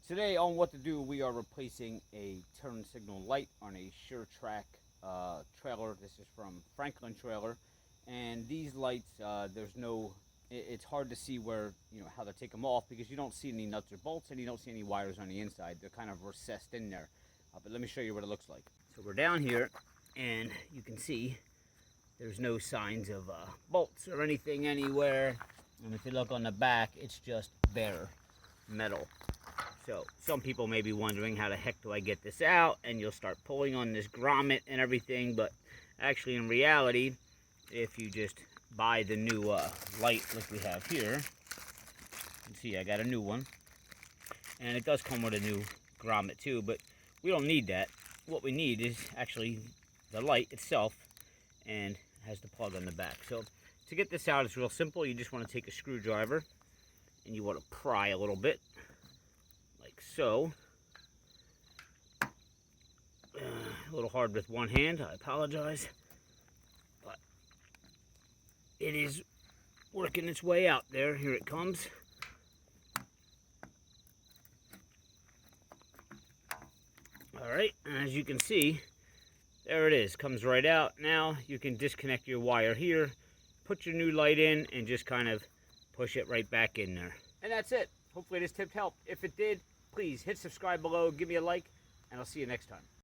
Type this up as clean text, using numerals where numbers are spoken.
Today on What to Do, we are replacing a turn signal light on a Trac trailer. This is from Franklin Trailer, and these lights, it's hard to see where, how to take them off because you don't see any nuts or bolts and you don't see any wires on the inside. They're kind of recessed in there. But let me show you what it looks like. So we're down here, and you can see there's no signs of bolts or anything anywhere. And if you look on the back, it's just bare metal. So some people may be wondering, how the heck do I get this out? And you'll start pulling on this grommet and everything, but actually in reality, if you just buy the new light like we have here, you can see I got a new one, and it does come with a new grommet too, but we don't need that. What we need is actually the light itself, and it has the plug on the back. So to get this out, it's real simple. You just want to take a screwdriver and you want to pry a little bit, like so. A little hard with one hand, I apologize, but it is working its way out there. Here it comes. Alright, and as you can see, there it is, comes right out. Now you can disconnect your wire here, put your new light in, and just kind of push it right back in there. And that's it. Hopefully this tip helped. If it did, please hit subscribe below, give me a like, and I'll see you next time.